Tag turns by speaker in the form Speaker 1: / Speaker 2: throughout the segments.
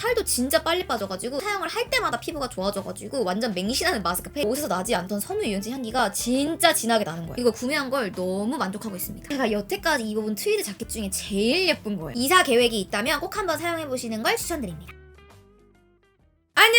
Speaker 1: 살도 진짜 빨리 빠져가지고 사용을 할 때마다 피부가 좋아져가지고 완전 맹신하는 마스크팩. 옷에서 나지 않던 섬유 유연제 향기가 진짜 진하게 나는 거예요. 이거 구매한 걸 너무 만족하고 있습니다. 제가 여태까지 입어본 트위드 자켓 중에 제일 예쁜 거예요. 이사 계획이 있다면 꼭 한번 사용해보시는 걸 추천드립니다. 안녕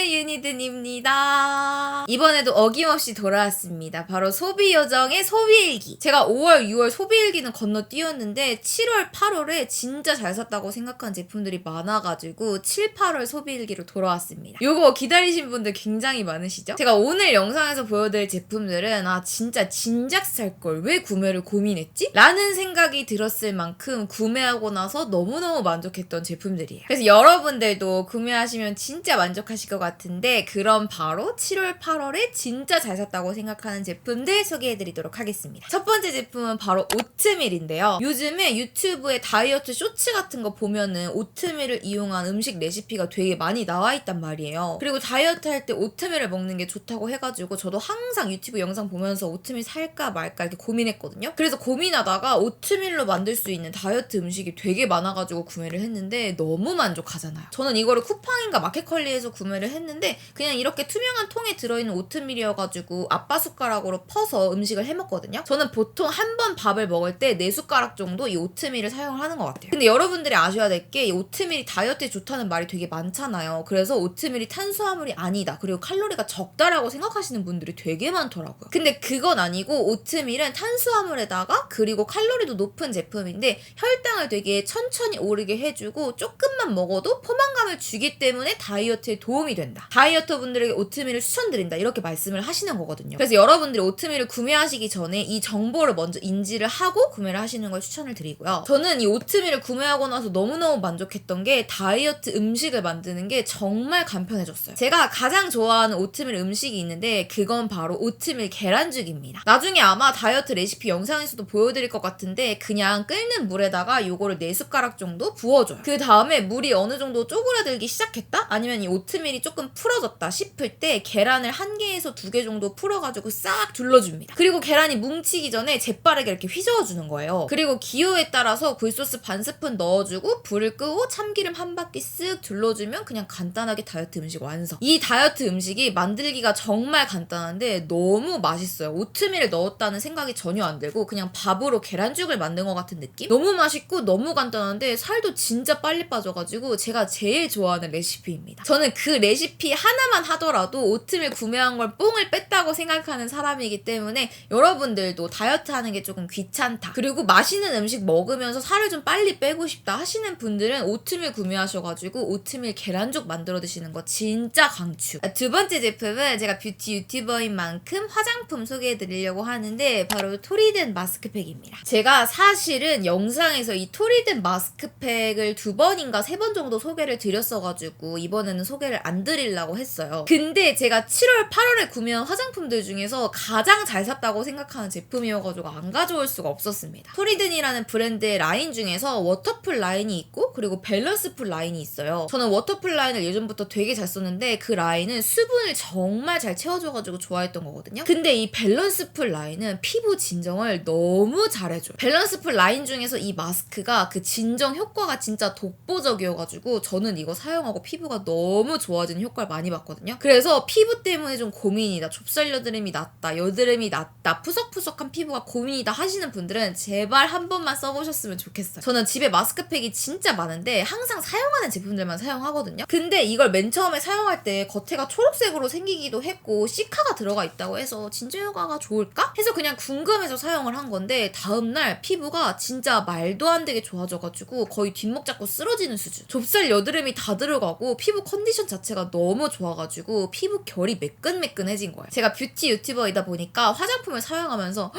Speaker 1: 유니든입니다. 이번에도 어김없이 돌아왔습니다. 바로 소비요정의 소비일기. 제가 5월, 6월 소비일기는 건너뛰었는데 7월, 8월에 진짜 잘 샀다고 생각한 제품들이 많아가지고 7, 8월 소비일기로 돌아왔습니다. 요거 기다리신 분들 굉장히 많으시죠? 제가 오늘 영상에서 보여드릴 제품들은 진짜 진작 살걸 왜 구매를 고민했지? 라는 생각이 들었을 만큼 구매하고 나서 너무너무 만족했던 제품들이에요. 그래서 여러분들도 구매하시면 진짜 만족하실 것 같은데 그럼 바로 7월, 8월에 진짜 잘 샀다고 생각하는 제품들 소개해드리도록 하겠습니다. 첫 번째 제품은 바로 오트밀인데요. 요즘에 유튜브에 다이어트 쇼츠 같은 거 보면은 오트밀을 이용한 음식 레시피가 되게 많이 나와 있단 말이에요. 그리고 다이어트 할 때 오트밀을 먹는 게 좋다고 해가지고 저도 항상 유튜브 영상 보면서 오트밀 살까 말까 이렇게 고민했거든요. 그래서 고민하다가 오트밀로 만들 수 있는 다이어트 음식이 되게 많아가지고 구매를 했는데 너무 만족하잖아요. 저는 이거를 쿠팡인가 마켓컬리에서 구매를 했는데 그냥 이렇게 투명한 통에 들어있는 오트밀이어가지고 아빠 숟가락으로 퍼서 음식을 해먹거든요. 저는 보통 한 번 밥을 먹을 때 4숟가락 정도 이 오트밀을 사용을 하는 것 같아요. 근데 여러분들이 아셔야 될 게 이 오트밀이 다이어트에 좋다는 말이 되게 많잖아요. 그래서 오트밀이 탄수화물이 아니다. 그리고 칼로리가 적다라고 생각하시는 분들이 되게 많더라고요. 근데 그건 아니고 오트밀은 탄수화물에다가 그리고 칼로리도 높은 제품인데 혈당을 되게 천천히 오르게 해주고 조금만 먹어도 포만감을 주기 때문에 다이어트에 도움이 된다. 다이어터 분들에게 오트밀을 추천드린다. 이렇게 말씀을 하시는 거거든요. 그래서 여러분들이 오트밀을 구매하시기 전에 이 정보를 먼저 인지를 하고 구매를 하시는 걸 추천을 드리고요. 저는 이 오트밀을 구매하고 나서 너무너무 만족했던 게 다이어트 음식을 만드는 게 정말 간편해졌어요. 제가 가장 좋아하는 오트밀 음식이 있는데 그건 바로 오트밀 계란죽입니다. 나중에 아마 다이어트 레시피 영상에서도 보여드릴 것 같은데 그냥 끓는 물에다가 요거를 4숟가락 정도 부어줘요. 그 다음에 물이 어느 정도 쪼그라들기 시작했다? 아니면 이 오트밀이 조금 풀어졌다 싶을 때 계란을 1개에서 2개 정도 풀어가지고 싹 둘러줍니다. 그리고 계란이 뭉치기 전에 재빠르게 이렇게 휘저어주는 거예요. 그리고 기호에 따라서 굴소스 반 스푼 넣어주고 불을 끄고 참기름 한 바퀴 쓱 둘러주면 그냥 간단하게 다이어트 음식 완성. 이 다이어트 음식이 만들기가 정말 간단한데 너무 맛있어요. 오트밀을 넣었다는 생각이 전혀 안 들고 그냥 밥으로 계란죽을 만든 것 같은 느낌? 너무 맛있고 너무 간단한데 살도 진짜 빨리 빠져가지고 제가 제일 좋아하는 레시피입니다. 저는 그 레시피 하나만 하더라도 오트밀 구매한 걸 뽕을 뺐다고 생각하는 사람이기 때문에 여러분들도 다이어트 하는 게 조금 귀찮다. 그리고 맛있는 음식 먹으면서 살을 좀 빨리 빼고 싶다 하시는 분들은 오트밀 구매하셔가지고 오트밀 계란죽 만들어 드시는 거 진짜 강추. 두 번째 제품은 제가 뷰티 유튜버인 만큼 화장품 소개해 드리려고 하는데 바로 토리든 마스크팩입니다. 제가 사실은 영상에서 이 토리든 마스크팩을 2번인가 3번 정도 소개를 드렸어가지고 이번에는 소개를 안 드리려고 했어요. 근데 제가 7월, 8월에 구매한 화장품들 중에서 가장 잘 샀다고 생각하는 제품이어가지고 안 가져올 수가 없었습니다. 토리든이라는 브랜드의 라인 중에서 워터풀 라인이 있고 그리고 밸런스풀 라인이 있어요. 저는 워터풀 라인을 예전부터 되게 잘 썼는데 그 라인은 수분을 정말 잘 채워줘가지고 좋아했던 거거든요. 근데 이 밸런스풀 라인은 피부 진정을 너무 잘해줘요. 밸런스풀 라인 중에서 이 마스크가 그 진정 효과가 진짜 독보적이어가지고 저는 이거 사용하고 피부가 너무 좋아지는 효과를 많이 봤거든요. 그래서 피부 때문에 좀 고민이다. 좁쌀 여드름이 났다. 여드름이 났다. 푸석푸석한 피부가 고민이다 하시는 분들은 제발 한 번만 써보셨으면 좋겠어요. 저는 집에 마스크팩이 진짜 많은데 항상 사용하는 제품들만 사용하거든요. 근데 이걸 맨 처음에 사용할 때 겉에가 초록색으로 생기기도 했고 시카가 들어가 있다고 해서 진짜 효과가 좋을까? 해서 그냥 궁금해서 사용을 한 건데 다음날 피부가 진짜 말도 안 되게 좋아져가지고 거의 뒷목 잡고 쓰러지는 수준. 좁쌀 여드름이 다 들어가고 피부 컨디션 자체가 너무 좋아가지고 피부 결이 매끈매끈해진 거예요. 제가 뷰티 유튜버이다 보니까 화장품을 사용하면서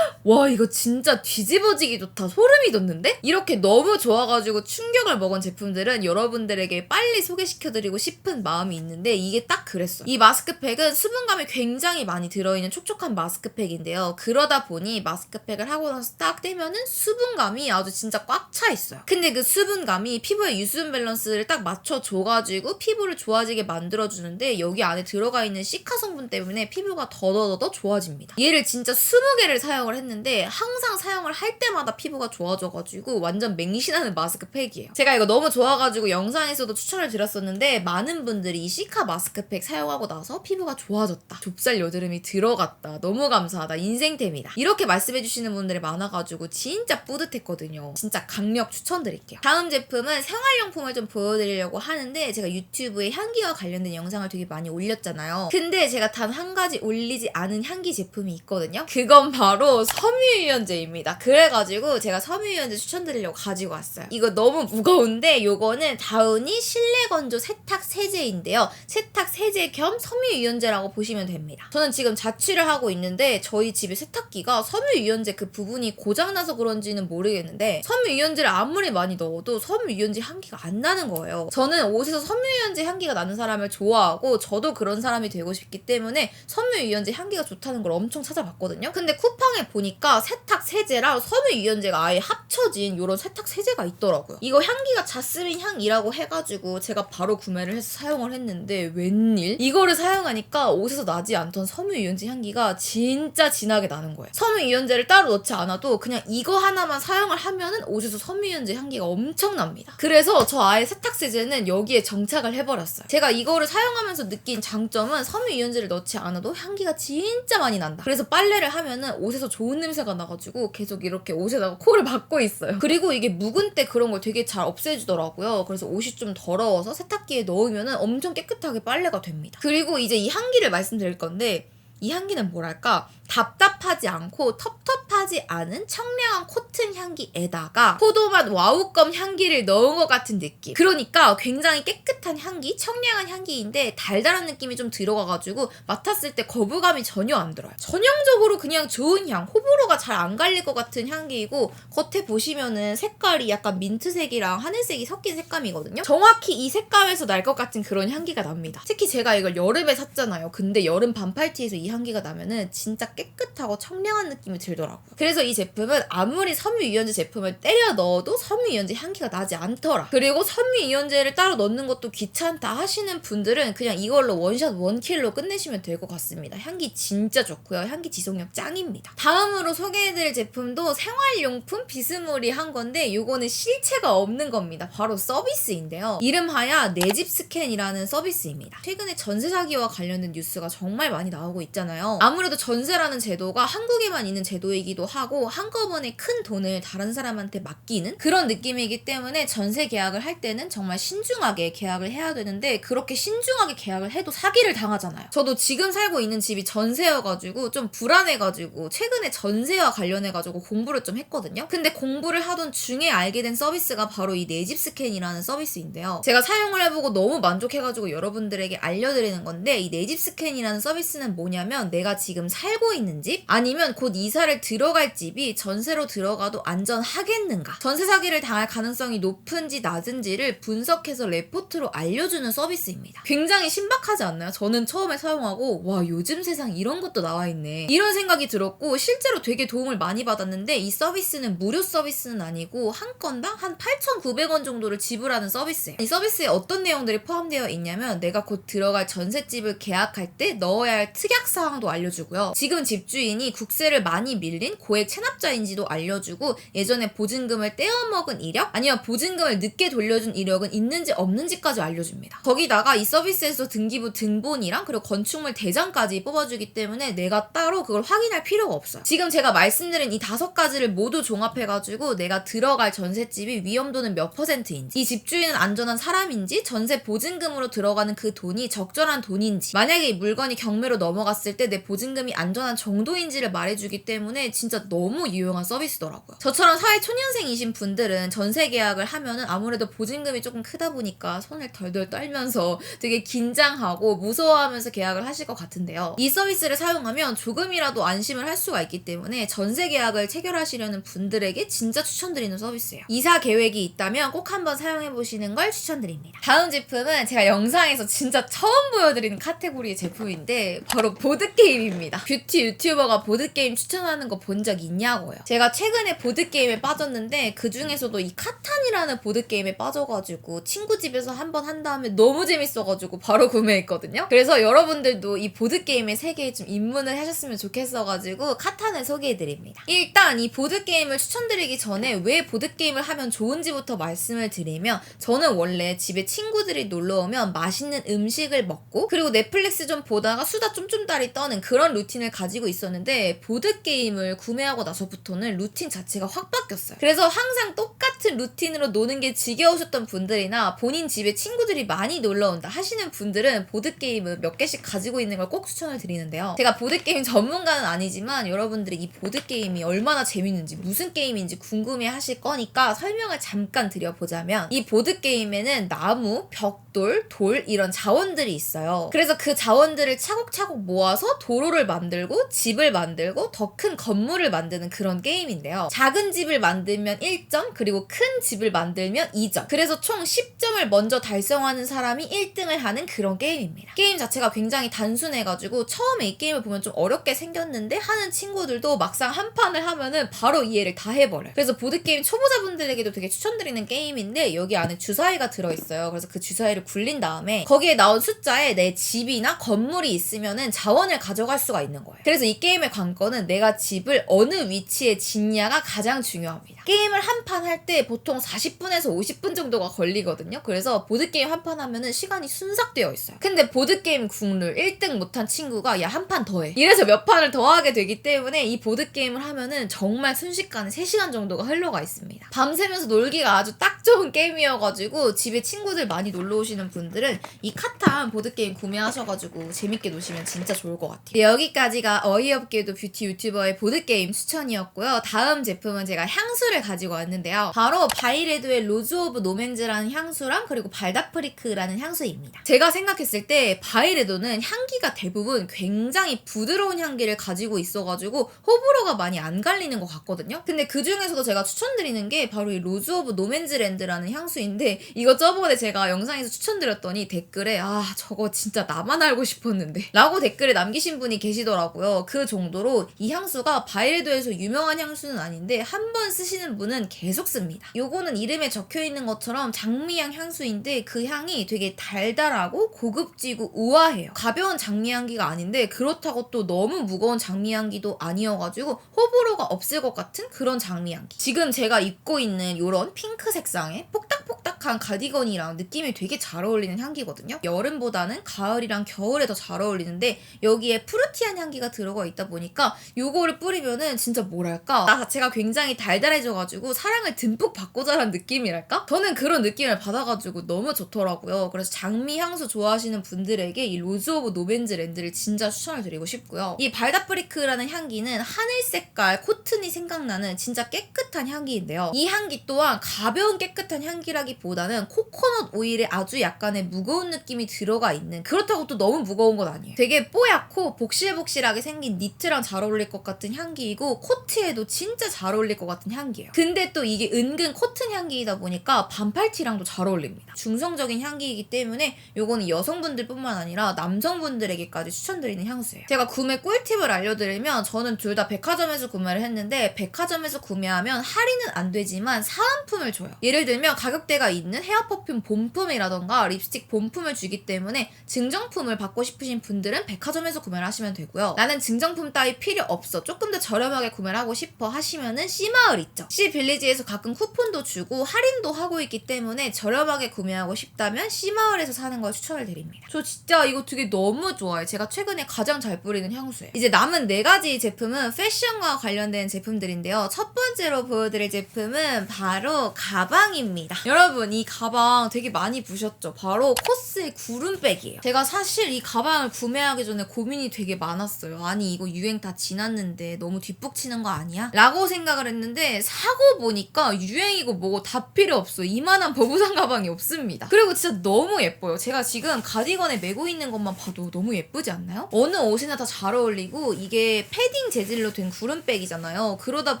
Speaker 1: 와 이거 진짜 뒤집어지기 좋다. 소름이 돋는데? 이렇게 너무 좋아가지고 충격을 먹은 제품들은 여러분들에게 빨리 소개시켜드리고 싶은 마음이 있는데 이게 딱 그랬어요. 이 마스크팩은 수분감이 굉장히 많이 들어있는 촉촉한 마스크팩인데요. 그러다 보니 마스크팩을 하고 나서 딱 떼면은 수분감이 아주 진짜 꽉 차 있어요. 근데 그 수분감이 피부의 유수분 밸런스를 딱 맞춰줘가지고 해가지고 피부를 좋아지게 만들어주는데 여기 안에 들어가 있는 시카 성분 때문에 피부가 더더더 좋아집니다. 얘를 진짜 20개를 사용을 했는데 항상 사용을 할 때마다 피부가 좋아져가지고 완전 맹신하는 마스크팩이에요. 제가 이거 너무 좋아가지고 영상에서도 추천을 드렸었는데 많은 분들이 이 시카 마스크팩 사용하고 나서 피부가 좋아졌다, 좁쌀 여드름이 들어갔다, 너무 감사하다, 인생템이다, 이렇게 말씀해주시는 분들이 많아가지고 진짜 뿌듯했거든요. 진짜 강력 추천드릴게요. 다음 제품은 생활용품을 좀 보여드리려고 하는데 제가 유튜브에 향기와 관련된 영상을 되게 많이 올렸잖아요. 근데 제가 단 한 가지 올리지 않은 향기 제품이 있거든요. 그건 바로 섬유유연제입니다. 그래가지고 제가 섬유유연제 추천드리려고 가지고 왔어요. 이거 너무 무거운데 요거는 다우니 실내 건조 세탁 세제인데요. 세탁 세제 겸 섬유유연제라고 보시면 됩니다. 저는 지금 자취를 하고 있는데 저희 집에 세탁기가 섬유유연제 그 부분이 고장나서 그런지는 모르겠는데 섬유유연제를 아무리 많이 넣어도 섬유유연제 향기가 안 나는 거예요. 저는 옷에서 섬유유연제 향기가 나는 사람을 좋아하고 저도 그런 사람이 되고 싶기 때문에 섬유유연제 향기가 좋다는 걸 엄청 찾아봤거든요. 근데 쿠팡에 보니까 세탁 세제랑 섬유유연제가 아예 합쳐진 이런 세탁 세제가 있더라고요. 이거 향기가 자스민 향이라고 해가지고 제가 바로 구매를 해서 사용을 했는데 웬일? 이거를 사용하니까 옷에서 나지 않던 섬유유연제 향기가 진짜 진하게 나는 거예요. 섬유유연제를 따로 넣지 않아도 그냥 이거 하나만 사용을 하면은 옷에서 섬유유연제 향기가 엄청 납니다. 그래서 저 아예 세탁 세제는 여기에 정착을 해버렸어요. 제가 이거를 사용하면서 느낀 장점은 섬유유연제를 넣지 않아도 향기가 진짜 많이 난다. 그래서 빨래를 하면은 옷에서 좋은 냄새가 나가지고 계속 이렇게 옷에다가 코를 박고 있어요. 그리고 이게 묵은 때 그런 걸 되게 잘 없애주더라고요. 그래서 옷이 좀 더러워서 세탁기에 넣으면은 엄청 깨끗하게 빨래가 됩니다. 그리고 이제 이 향기를 말씀드릴 건데 이 향기는 뭐랄까 답답하지 않고 텁텁하지 않은 청량한 코튼 향기에다가 포도맛 와우껌 향기를 넣은 것 같은 느낌. 그러니까 굉장히 깨끗한 향기, 청량한 향기인데 달달한 느낌이 좀 들어가가지고 맡았을 때 거부감이 전혀 안 들어요. 전형적으로 그냥 좋은 향, 호불호가 잘 안 갈릴 것 같은 향기이고 겉에 보시면은 색깔이 약간 민트색이랑 하늘색이 섞인 색감이거든요. 정확히 이 색감에서 날 것 같은 그런 향기가 납니다. 특히 제가 이걸 여름에 샀잖아요. 근데 여름 반팔티에서 이 향기가 나면은 진짜 깨끗하고 청량한 느낌이 들더라고요. 그래서 이 제품은 아무리 섬유유연제 제품을 때려 넣어도 섬유유연제 향기가 나지 않더라. 그리고 섬유유연제를 따로 넣는 것도 귀찮다 하시는 분들은 그냥 이걸로 원샷 원킬로 끝내시면 될 것 같습니다. 향기 진짜 좋고요. 향기 지속력 짱입니다. 다음으로 소개해드릴 제품도 생활용품 비스무리한 건데 이거는 실체가 없는 겁니다. 바로 서비스인데요. 이름하야 내 집 스캔이라는 서비스입니다. 최근에 전세 사기와 관련된 뉴스가 정말 많이 나오고 있잖아요. 아무래도 전세라는 제도가 한국에만 있는 제도이기도 하고 한꺼번에 큰 돈을 다른 사람한테 맡기는 그런 느낌이기 때문에 전세 계약을 할 때는 정말 신중하게 계약을 해야 되는데 그렇게 신중하게 계약을 해도 사기를 당하잖아요. 저도 지금 살고 있는 집이 전세여가지고 좀 불안해가지고 최근에 전세와 관련해가지고 공부를 좀 했거든요. 근데 공부를 하던 중에 알게 된 서비스가 바로 이 내 집 스캔이라는 서비스인데요. 제가 사용을 해보고 너무 만족해가지고 여러분들에게 알려드리는 건데 이 내 집 스캔이라는 서비스는 뭐냐면 내가 지금 살고 있는 집 아니면 곧 이사를 들어갈 집이 전세로 들어가도 안전하겠는가, 전세 사기를 당할 가능성이 높은지 낮은지를 분석해서 레포트로 알려주는 서비스입니다. 굉장히 신박하지 않나요? 저는 처음에 사용하고 와 요즘 세상 이런 것도 나와있네 이런 생각이 들었고 실제로 되게 도움을 많이 받았는데 이 서비스는 무료 서비스는 아니고 한 건당 한 8,900원 정도를 지불하는 서비스예요. 이 서비스에 어떤 내용들이 포함되어 있냐면 내가 곧 들어갈 전셋집을 계약할 때 넣어야 할 특약사항도 알려주고요. 지금 집주인이 국세를 많이 밀린 고액 체납자인지도 알려주고 예전에 보증금을 떼어먹은 이력 아니면 보증금을 늦게 돌려준 이력은 있는지 없는지까지 알려줍니다. 거기다가 이 서비스에서 등기부 등본이랑 그리고 건축물 대장까지 뽑아주기 때문에 내가 따로 그걸 확인할 필요가 없어요. 지금 제가 말씀드린 이 5가지를 모두 종합해가지고 내가 들어갈 전셋집이 위험도는 몇 %인지 이 집주인은 안전한 사람인지 전세 보증금으로 들어가는 그 돈이 적절한 돈인지 만약에 이 물건이 경매로 넘어갔을 때 내 보증금이 안전한 정도인지를 말해주기 때문에 진짜 너무 유용한 서비스더라고요. 저처럼 사회 초년생이신 분들은 전세 계약을 하면은 아무래도 보증금이 조금 크다 보니까 손을 덜덜 떨면서 되게 긴장하고 무서워하면서 계약을 하실 것 같은데요. 이 서비스를 사용하면 조금이라도 안심을 할 수가 있기 때문에 전세 계약을 체결하시려는 분들에게 진짜 추천드리는 서비스예요. 이사 계획이 있다면 꼭 한번 사용해보시는 걸 추천드립니다. 다음 제품은 제가 영상에서 진짜 처음 보여드리는 카테고리의 제품인데 바로 보드게임입니다. 뷰티 유튜버가 보드게임 추천하는 거 본 적 있냐고요. 제가 최근에 보드게임에 빠졌는데 그 중에서도 이 카탄이라는 보드게임에 빠져가지고 친구 집에서 한번 한 다음에 너무 재밌어가지고 바로 구매했거든요. 그래서 여러분들도 이 보드게임의 세계에 좀 입문을 하셨으면 좋겠어가지고 카탄을 소개해드립니다. 일단 이 보드게임을 추천드리기 전에 왜 보드게임을 하면 좋은지부터 말씀을 드리면, 저는 원래 집에 친구들이 놀러오면 맛있는 음식을 먹고 그리고 넷플릭스 좀 보다가 수다 쫌쫌다리 떠는 그런 루틴을 가지고 있었는데, 보드게임을 구매하고 나서부터는 루틴 자체가 확 바뀌었어요. 그래서 항상 똑같은 루틴으로 노는 게 지겨우셨던 분들이나 본인 집에 친구들이 많이 놀러온다 하시는 분들은 보드게임을 몇 개씩 가지고 있는 걸 꼭 추천을 드리는데요. 제가 보드게임 전문가는 아니지만 여러분들이 이 보드게임이 얼마나 재밌는지 무슨 게임인지 궁금해 하실 거니까 설명을 잠깐 드려보자면, 이 보드게임에는 나무, 벽돌, 돌 이런 자원들이 있어요. 그래서 그 자원들을 차곡차곡 모아서 도로를 만들고 집을 만들고 더 큰 건물을 만드는 그런 게임인데요. 작은 집을 만들면 1점, 그리고 큰 집을 만들면 2점. 그래서 총 10점을 먼저 달성하는 사람이 1등을 하는 그런 게임입니다. 게임 자체가 굉장히 단순해가지고 처음에 이 게임을 보면 좀 어렵게 생겼는데 하는 친구들도 막상 한 판을 하면은 바로 이해를 다 해버려요. 그래서 보드게임 초보자분들에게도 되게 추천드리는 게임인데, 여기 안에 주사위가 들어있어요. 그래서 그 주사위를 굴린 다음에 거기에 나온 숫자에 내 집이나 건물이 있으면은 자원을 가져갈 수가 있는 거예요. 그래서 이 게임의 관건은 내가 집을 어느 위치에 짓냐가 가장 중요합니다. 게임을 한 판 할 때 보통 40분에서 50분 정도가 걸리거든요. 그래서 보드게임 한 판 하면은 시간이 순삭되어 있어요. 근데 보드게임 국룰 1등 못한 친구가 야 한 판 더 해, 이래서 몇 판을 더 하게 되기 때문에 이 보드게임을 하면은 정말 순식간에 3시간 정도가 흘러가 있습니다. 밤새면서 놀기가 아주 딱 좋은 게임이어가지고 집에 친구들 많이 놀러 오시는 분들은 이 카탄 보드게임 구매하셔가지고 재밌게 노시면 진짜 좋을 것 같아요. 네, 여기까지가 어이없게도 뷰티 유튜버의 보드게임 추천이었고요. 다음 제품은 제가 향수를 가지고 왔는데요. 바로 바이레도의 로즈 오브 노맨즈라는 향수랑 그리고 발다프리크라는 향수입니다. 제가 생각했을 때 바이레도는 향기가 대부분 굉장히 부드러운 향기를 가지고 있어가지고 호불호가 많이 안 갈리는 것 같거든요. 근데 그 중에서도 제가 추천드리는 게 바로 이 로즈 오브 노맨즈랜드라는 향수인데, 이거 저번에 제가 영상에서 추천드렸더니 댓글에 저거 진짜 나만 알고 싶었는데 라고 댓글에 남기신 분이 계시더라고요. 그 정도로 이 향수가 바이레도에서 유명한 향수는 아닌데 한 번 쓰시는 분은 계속 씁니다. 요거는 이름에 적혀있는 것처럼 장미향 향수인데 그 향이 되게 달달하고 고급지고 우아해요. 가벼운 장미 향기가 아닌데 그렇다고 또 너무 무거운 장미 향기도 아니어가지고 호불호가 없을 것 같은 그런 장미 향기. 지금 제가 입고 있는 요런 핑크 색상의 뽁닥뽁닥한 가디건이랑 느낌이 되게 잘 어울리는 향기거든요. 여름보다는 가을이랑 겨울에 더 잘 어울리는데 여기에 프루티한 향기가 들어가 있다 보니까 요거를 뿌리면은 진짜 뭐랄까, 나 자체가 굉장히 달달해져가지고 사랑을 듬뿍 받고 자란 느낌이랄까? 저는 그런 느낌을 받아가지고 너무 좋더라고요. 그래서 장미 향수 좋아하시는 분들에게 이 로즈 오브 노맨즈랜드를 진짜 추천을 드리고 싶고요. 이 발다프리크라는 향기는 하늘 색깔 코튼이 생각나는 진짜 깨끗한 향기인데요. 이 향기 또한 가벼운 깨끗한 향기라기보다는 코코넛 오일에 아주 약간의 무거운 느낌이 들어가 있는, 그렇다고 또 너무 무거운 건 아니에요. 되게 뽀얗고 복실복실하게 생긴 니트랑 잘 어울릴 것 같은 향기이고 코트에도 진짜 잘 어울릴 것 같은 향기예요. 근데 또 이게 은근 코튼 향기이다 보니까 반팔티랑도 잘 어울립니다. 중성적인 향기이기 때문에 요거는 여성분들 뿐만 아니라 남성분들에게까지 추천드리는 향수예요. 제가 구매 꿀팁을 알려드리면, 저는 둘 다 백화점에서 구매를 했는데 백화점에서 구매하면 할인은 안 되지만 사은품을 줘요. 예를 들면 가격대가 있는 헤어 퍼퓸 본품이라던가 립스틱 본품을 주기 때문에 증정품을 받고 싶으신 분들은 백화점에서 구매를 하시면 되고요. 나는 증정품 따위 필요 없어, 조금 더 저렴하게 구매를 하고 싶어 하시면은 C마을 있죠. C빌리지에서 가끔 쿠폰도 주고 할인도 하고 있기 때문에 저렴하게 구매하고 싶다면 C마을에서 사는 걸 추천을 드립니다. 저 진짜 이거 되게 너무 좋아요. 제가 최근에 가장 잘 뿌리는 향수예요. 이제 남은 4가지 제품은 패션과 관련된 제품들인데요. 첫 번째로 보여드릴 제품은 바로 가방입니다. 여러분, 이 가방 되게 많이 보셨죠? 바로 코스의 구름백이에요. 제가 사실 이 가방을 구매하기 전에 고민이 되게 많았어요. 아니 이거 유행 다 지났는데 너무 뒷북치는 거 아니야? 라고 생각을 했는데 사고 보니까 유행이고 뭐고 다 필요 없어. 이만한 버부상 가방이 없습니다. 그리고 진짜 너무 예뻐요. 제가 지금 가디건에 메고 있는 것만 봐도 너무 예쁘지 않나요? 어느 옷이나 다 잘 어울리고 이게 패딩 재질로 된 구름백이잖아요. 그러다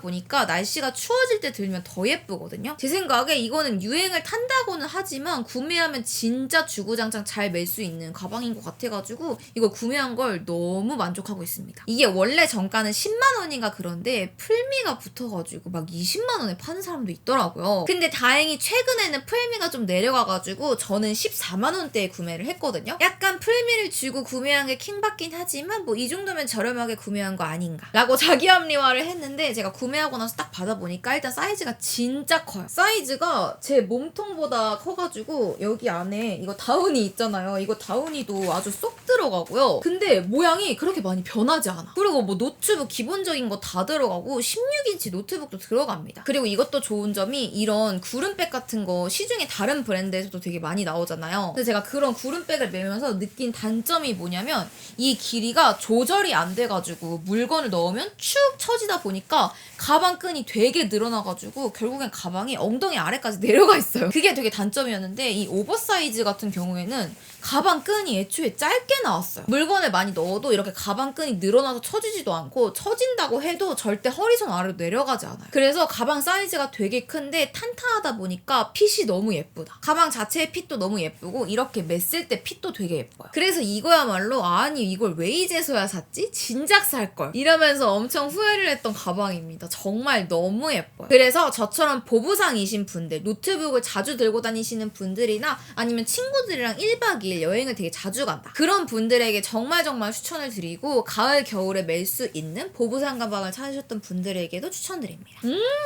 Speaker 1: 보니까 날씨가 추워질 때 들면 더 예쁘거든요. 제 생각에 이거는 유행을 탄다고는 하지만 구매하면 진짜 주구장창 잘 멜 수 있는 가방인 것 같아가지고 이거 구매한 걸 너무 만족하고 있습니다. 이게 원래 정가는 10만 원인가 그런데 풀미가 붙어가지고 막 20만 원에 파는 사람도 있더라고요. 근데 다행히 최근에는 풀미가 좀 내려가가지고 저는 14만 원대에 구매를 했거든요. 약간 풀미를 주고 구매한 게 킹받긴 하지만 뭐 이 정도면 저렴하게 구매한 거 아닌가 라고 자기 합리화를 했는데 제가 구매하고 나서 딱 받아보니까 일단 사이즈가 진짜 커요. 사이즈가 제 몸통보다 커가지고 여기 안에 이거 다운이 있잖아요. 이거 다운이도 아주 쏙 들어가고요. 근데 모양이 그렇게 많이 변하지 않아. 그리고 뭐 노트북 기본적인 거 다 들어가고 16인치 노트북도 들어갑니다. 그리고 이것도 좋은 점이 이런 구름백 같은 거 시중에 다른 브랜드에서도 되게 많이 나오잖아요. 근데 제가 그런 구름백을 매면서 느낀 단점이 뭐냐면 이 길이가 조절이 안 돼가지고 물건을 넣으면 축 처지다 보니까 가방 끈이 되게 늘어나가지고 결국엔 가방이 엉덩이 아래까지 내려가 있어요. 그게 되게 단점이었는데 이 오버사이즈 같은 경우에는 가방 끈이 애초에 짧게 나왔어요. 물건을 많이 넣어도 이렇게 가방 끈이 늘어나서 처지지도 않고 처진다고 해도 절대 허리선 아래로 내려가지 않아요. 그래서 가방 사이즈가 되게 큰데 탄탄하다 보니까 핏이 너무 예쁘다. 가방 자체의 핏도 너무 예쁘고 이렇게 맸을 때 핏도 되게 예뻐요. 그래서 이거야말로 아니 이걸 왜 이제서야 샀지? 진작 살걸 이러면서 엄청 후회를 했던 가방입니다. 정말 너무 예뻐요. 그래서 저처럼 보부상이신 분들, 노트북을 자주 들고 다니시는 분들이나 아니면 친구들이랑 1박 2일 여행을 되게 자주 간다. 그런 분들에게 정말 추천을 드리고 가을 겨울에 멜 수 있는 보부상 가방을 찾으셨던 분들에게도 추천드립니다.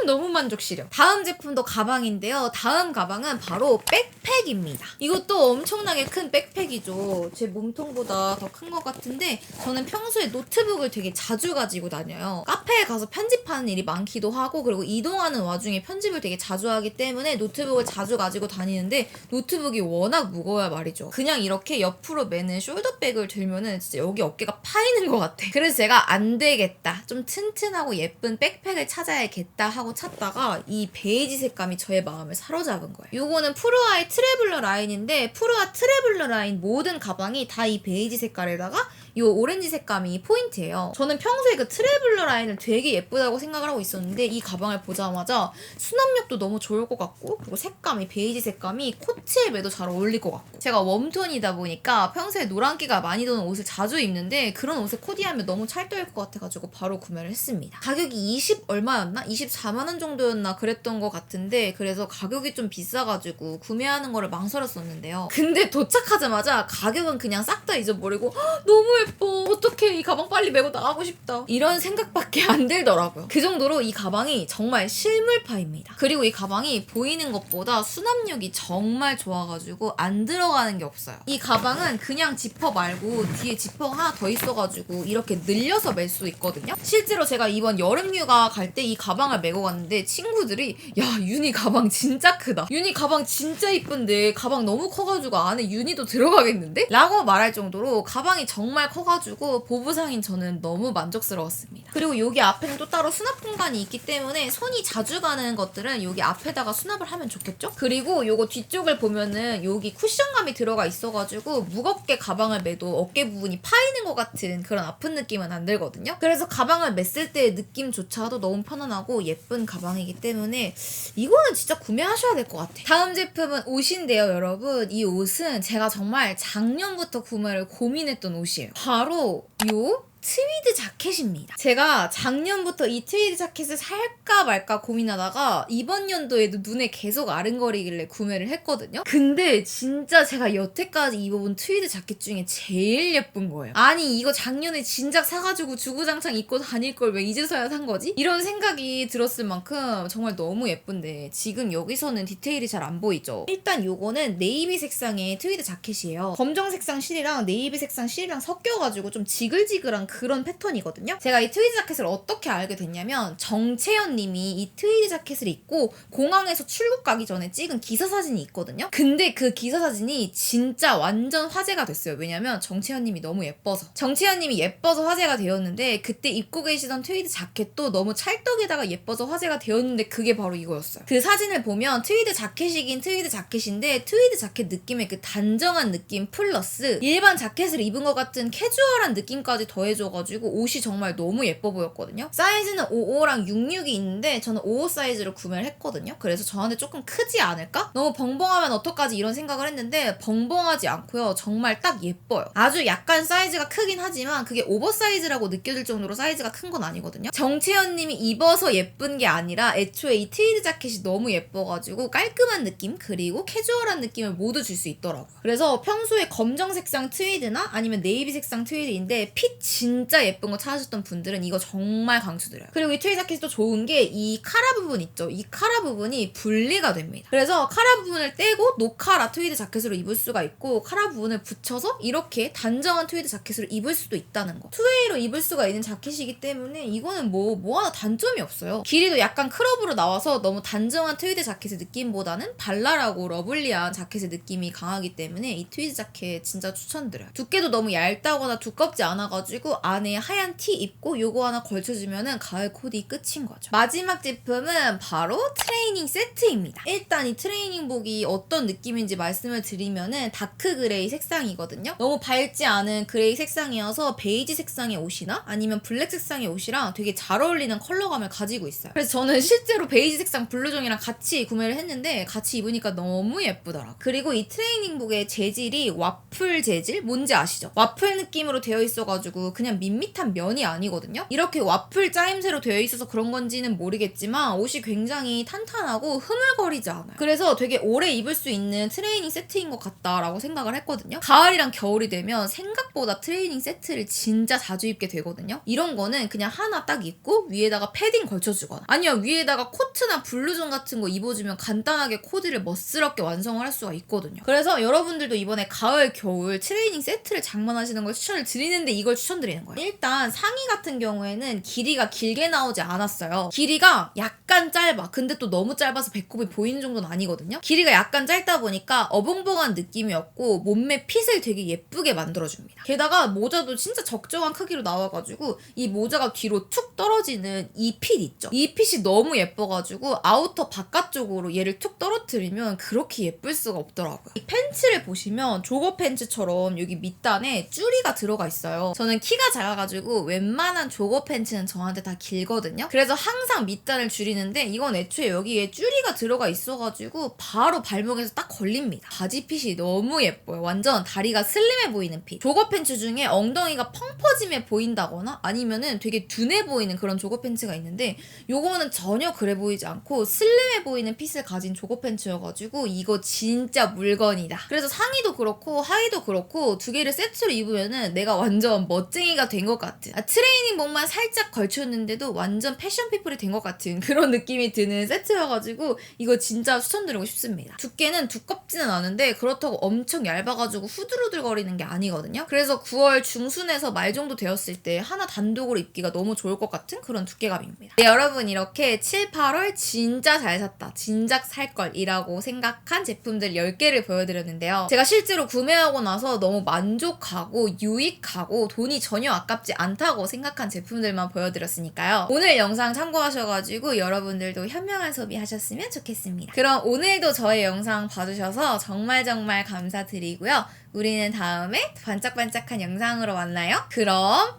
Speaker 1: 너무 만족시려. 다음 제품도 가방인데요. 다음 가방은 바로 백팩입니다. 이것도 엄청나게 큰 백팩이죠. 제 몸통보다 더 큰 것 같은데 저는 평소에 노트북을 되게 자주 가지고 다녀요. 카페에 가서 편집하는 일이 많기도 하고 그리고 이동하는 와중에 편집을 되게 자주 하기 때문에 노트북을 자주 가지고 다니는데 노트북이 워낙 무거워야 말이죠. 그냥 이렇게 옆으로 매는 숄더백을 들면은 진짜 여기 어깨가 파이는 것 같아. 그래서 제가 안 되겠다. 좀 튼튼하고 예쁜 백팩을 찾아야겠다 하고 찾다가 이 베이지 색감이 저의 마음을 사로잡은 거예요. 요거는 프루아의 트래블러 라인인데 프루아 트래블러 라인 모든 가방이 다 이 베이지 색깔에다가 이 오렌지 색감이 포인트예요. 저는 평소에 그 트래블러 라인을 되게 예쁘다고 생각을 하고 있었는데 이 가방을 보자마자 수납력도 너무 좋을 것 같고 그리고 색감이 베이지 색감이 코트에 매도 잘 어울릴 것 같고 제가 웜톤이다 보니까 평소에 노란기가 많이 도는 옷을 자주 입는데 그런 옷에 코디하면 너무 찰떡일 것 같아가지고 바로 구매를 했습니다. 가격이 20 얼마였나? 24만 원 정도였나 그랬던 것 같은데 그래서 가격이 좀 비싸가지고 구매하는 거를 망설였었는데요. 근데 도착하자마자 가격은 그냥 싹 다 잊어버리고 너무 예뻐. 어떡해 이 가방 빨리 메고 나가고 싶다. 이런 생각밖에 안 들더라고요. 그 정도로 이 가방이 정말 실물파입니다. 그리고 이 가방이 보이는 것보다 수납력이 정말 좋아가지고 안 들어가는 게 없어요. 이 가방은 그냥 지퍼 말고 뒤에 지퍼가 하나 더 있어가지고 이렇게 늘려서 멜 수 있거든요. 실제로 제가 이번 여름휴가 갈 때 이 가방을 메고 갔는데 친구들이 야 윤희 가방 진짜 크다. 윤희 가방 진짜 이쁜데 가방 너무 커가지고 안에 윤희도 들어가겠는데? 라고 말할 정도로 가방이 정말 커가지고 보부상인 저는 너무 만족스러웠습니다. 그리고 여기 앞에는 또 따로 수납 공간이 있기 때문에 손이 자주 가는 것들은 여기 앞에다가 수납을 하면 좋겠죠? 그리고 요거 뒤쪽을 보면은 여기 쿠션감이 들어가 있어가지고 무겁게 가방을 매도 어깨 부분이 파이는 것 같은 그런 아픈 느낌은 안 들거든요. 그래서 가방을 맸을 때의 느낌조차도 너무 편안하고 예쁜 가방이기 때문에 이거는 진짜 구매하셔야 될 것 같아요. 다음 제품은 옷인데요, 여러분. 이 옷은 제가 정말 작년부터 구매를 고민했던 옷이에요. 바로 요 트위드 자켓입니다. 제가 작년부터 이 트위드 자켓을 살까 말까 고민하다가 이번 연도에도 눈에 계속 아른거리길래 구매를 했거든요. 근데 진짜 제가 여태까지 입어본 트위드 자켓 중에 제일 예쁜 거예요. 아니 이거 작년에 진작 사가지고 주구장창 입고 다닐 걸 왜 이제서야 산 거지? 이런 생각이 들었을 만큼 정말 너무 예쁜데 지금 여기서는 디테일이 잘 안 보이죠? 일단 요거는 네이비 색상의 트위드 자켓이에요. 검정 색상 실이랑 네이비 색상 실이랑 섞여가지고 좀 지글지글한 그런 패턴이거든요. 제가 이 트위드 자켓을 어떻게 알게 됐냐면 정채연 님이 이 트위드 자켓을 입고 공항에서 출국 가기 전에 찍은 기사 사진이 있거든요. 근데 그 기사 사진이 진짜 완전 화제가 됐어요. 왜냐면 정채연 님이 너무 예뻐서. 정채연 님이 예뻐서 화제가 되었는데 그때 입고 계시던 트위드 자켓도 너무 찰떡에다가 예뻐서 화제가 되었는데 그게 바로 이거였어요. 그 사진을 보면 트위드 자켓이긴 트위드 자켓인데 트위드 자켓 느낌의 그 단정한 느낌 플러스 일반 자켓을 입은 것 같은 캐주얼한 느낌까지 더해줘가지고 옷이 정말 너무 예뻐 보였거든요. 사이즈는 55랑 66이 있는데 저는 55 사이즈로 구매를 했거든요. 그래서 저한테 조금 크지 않을까? 너무 벙벙하면 어떡하지 이런 생각을 했는데 벙벙하지 않고요. 정말 딱 예뻐요. 아주 약간 사이즈가 크긴 하지만 그게 오버사이즈라고 느껴질 정도로 사이즈가 큰 건 아니거든요. 정채연 님이 입어서 예쁜 게 아니라 애초에 이 트위드 자켓이 너무 예뻐가지고 깔끔한 느낌 그리고 캐주얼한 느낌을 모두 줄 수 있더라고요. 그래서 평소에 검정 색상 트위드나 아니면 네이비 색상 트위드인데 핏 진짜 예쁜 거 찾으셨던 분들은 이거 정말 강추드려요. 그리고 이 트위드 자켓이 또 좋은 게 이 카라 부분 있죠. 이 카라 부분이 분리가 됩니다. 그래서 카라 부분을 떼고 노카라 트위드 자켓으로 입을 수가 있고 카라 부분을 붙여서 이렇게 단정한 트위드 자켓으로 입을 수도 있다는 거. 투웨이로 입을 수가 있는 자켓이기 때문에 이거는 뭐 하나 단점이 없어요. 길이도 약간 크롭으로 나와서 너무 단정한 트위드 자켓의 느낌보다는 발랄하고 러블리한 자켓의 느낌이 강하기 때문에 이 트위드 자켓 진짜 추천드려요. 두께도 너무 얇다거나 두껍지 않아가지고 안에 하얀 티 입고 요거 하나 걸쳐주면은 가을 코디 끝인 거죠. 마지막 제품은 바로 트레이닝 세트입니다. 일단 이 트레이닝복이 어떤 느낌인지 말씀을 드리면은 다크 그레이 색상이거든요. 너무 밝지 않은 그레이 색상이어서 베이지 색상의 옷이나 아니면 블랙 색상의 옷이랑 되게 잘 어울리는 컬러감을 가지고 있어요. 그래서 저는 실제로 베이지 색상 블루종이랑 같이 구매를 했는데 같이 입으니까 너무 예쁘더라고요. 그리고 이 트레이닝복의 재질이 와플 재질? 뭔지 아시죠? 와플 느낌으로 되어 있어가지고 그냥 밋밋한 면이 아니거든요. 이렇게 와플 짜임새로 되어 있어서 그런 건지는 모르겠지만 옷이 굉장히 탄탄하고 흐물거리지 않아요. 그래서 되게 오래 입을 수 있는 트레이닝 세트인 것 같다라고 생각을 했거든요. 가을이랑 겨울이 되면 생각보다 트레이닝 세트를 진짜 자주 입게 되거든요. 이런 거는 그냥 하나 딱 입고 위에다가 패딩 걸쳐주거나 아니면 위에다가 코트나 블루존 같은 거 입어주면 간단하게 코디를 멋스럽게 완성을 할 수가 있거든요. 그래서 여러분들도 이번에 가을, 겨울 트레이닝 세트를 장만하시는 걸 추천을 드리는데 이걸 추천드리는 거예요. 일단 상의 같은 경우에는 길이가 길게 나오지 않았어요. 길이가 약간 짧아. 근데 또 너무 짧아서 배꼽이 보이는 정도는 아니거든요. 길이가 약간 짧다 보니까 어벙벙한 느낌이었고 몸매 핏을 되게 예쁘게 만들어줍니다. 게다가 모자도 진짜 적정한 크기로 나와가지고 이 모자가 뒤로 툭 떨어지는 이 핏 있죠. 이 핏이 너무 예뻐가지고 아우터 바깥쪽으로 얘를 툭 떨어뜨리면 그렇게 예쁠 수가 없더라고요. 이 팬츠를 보시면 조거 팬츠처럼 여기 밑단에 줄이가 들어가 있어요. 저는 키가 작아가지고 웬만한 조거 팬츠는 저한테 다 길거든요. 그래서 항상 밑단을 줄이는데 이건 애초에 여기에 줄이가 들어가 있어가지고 바로 발목에서 딱 걸립니다. 바지 핏이 너무 예뻐요. 완전 다리가 슬림해 보이는 핏. 조거 팬츠 중에 엉덩이가 펑퍼짐해 보인다거나 아니면은 되게 둔해 보이는 그런 조거 팬츠가 있는데 요거는 전혀 그래 보이지 않고 슬림해 보이는 핏을 가진 조거 팬츠여가지고 이거 진짜 물건이다. 그래서 상의도 그렇고 하의도 그렇고 두 개를 세트로 입으면은 내가 완전 멋쟁이가 된 것 같은 트레이닝복만 살짝 걸쳤는데도 완전 패션 피플이 된 것 같은 그런 느낌이 드는 세트여가지고 이거 진짜 추천드리고 싶습니다. 두께는 두껍지는 않은데 그렇다고 엄청 얇아가지고 후들후들거리는 게 아니거든요. 그래서 9월 중순에서 말 정도 되었을 때 하나 단독으로 입기가 너무 좋을 것 같은 그런 두께감입니다. 네, 여러분 이렇게 7, 8월 진짜 잘 샀다. 진작 살걸 이라고 생각한 제품들 10개를 보여드렸는데요. 제가 실제로 구매하고 나서 너무 만족하고 유익하고 돈이 전혀 아깝지 않다고 생각한 제품들만 보여드렸으니까요. 오늘 영상 참고하셔가지고 여러분들도 현명한 소비하셨으면 좋겠습니다. 그럼 오늘도 저의 영상 봐주셔서 정말 감사드리고요. 우리는 다음에 반짝반짝한 영상으로 만나요. 그럼